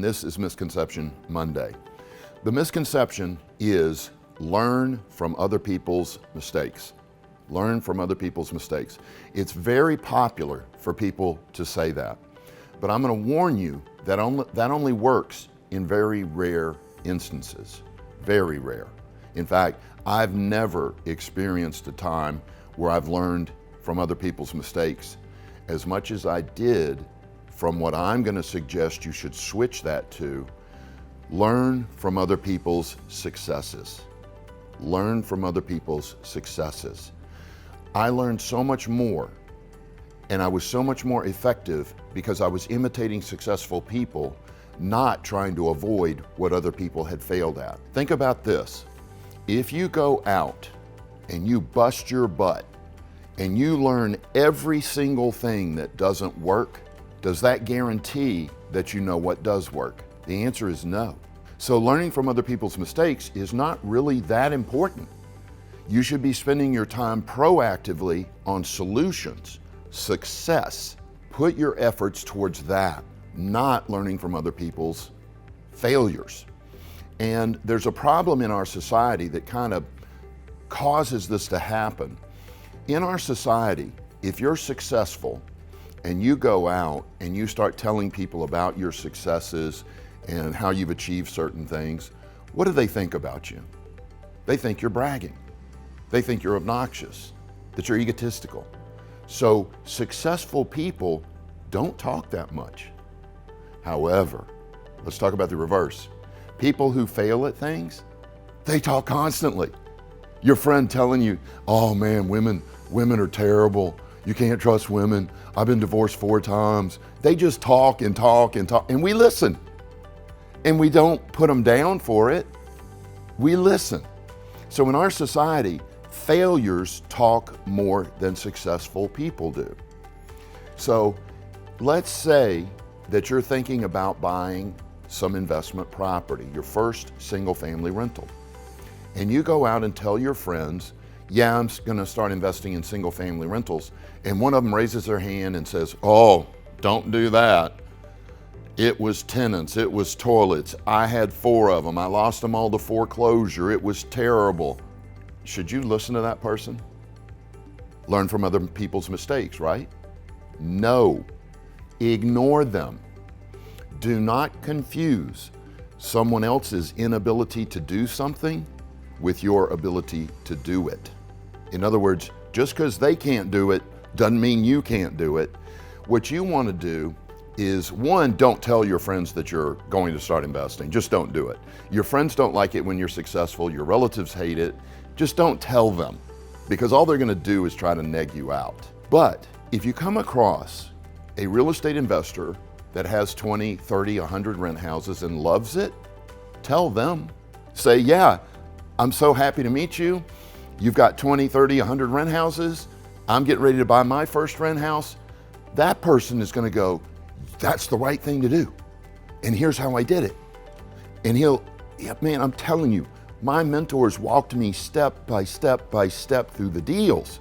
This is Misconception Monday. The misconception is learn from other people's mistakes. Learn from other people's mistakes. It's very popular for people to say that, but I'm going to warn you that only works in very rare instances. Very rare. In fact, I've never experienced a time where I've learned from other people's mistakes as much as I did from what I'm going to suggest you should switch that to. Learn from other people's successes. Learn from other people's successes. I learned so much more, and I was so much more effective because I was imitating successful people, not trying to avoid what other people had failed at. Think about this. If you go out and you bust your butt and you learn every single thing that doesn't work, does that guarantee that you know what does work? The answer is no. So learning from other people's mistakes is not really that important. You should be spending your time proactively on solutions, success. Put your efforts towards that, not learning from other people's failures. And there's a problem in our society that kind of causes this to happen. In our society, if you're successful, and you go out and you start telling people about your successes and how you've achieved certain things, what do they think about you? They think you're bragging. They think you're obnoxious, that you're egotistical. So successful people don't talk that much. However, let's talk about the reverse. People who fail at things, they talk constantly. Your friend telling you, oh man, women are terrible. You can't trust women. I've been divorced 4 times. They just talk and talk and talk, and we listen. And we don't put them down for it. We listen. So in our society, failures talk more than successful people do. So let's say that you're thinking about buying some investment property, your first single-family rental. And you go out and tell your friends, yeah, I'm going to start investing in single-family rentals. And one of them raises their hand and says, oh, don't do that. It was tenants, it was toilets. I had 4 of them. I lost them all to foreclosure. It was terrible. Should you listen to that person? Learn from other people's mistakes, right? No. Ignore them. Do not confuse someone else's inability to do something with your ability to do it. In other words, just because they can't do it doesn't mean you can't do it. What you want to do is, one, don't tell your friends that you're going to start investing. Just don't do it. Your friends don't like it when you're successful. Your relatives hate it. Just don't tell them, because all they're going to do is try to neg you out. But if you come across a real estate investor that has 20, 30, 100 rent houses and loves it, tell them. Say, yeah, I'm so happy to meet you. You've got 20, 30, 100 rent houses. I'm getting ready to buy my first rent house. That person is going to go, that's the right thing to do. And here's how I did it. And he'll, yeah, man, I'm telling you, my mentors walked me step by step by step through the deals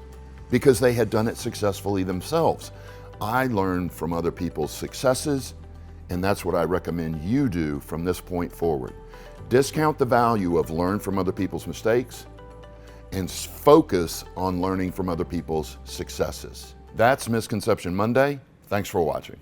because they had done it successfully themselves. I learned from other people's successes, and that's what I recommend you do from this point forward. Discount the value of learn from other people's mistakes and focus on learning from other people's successes. That's Misconception Monday. Thanks for watching.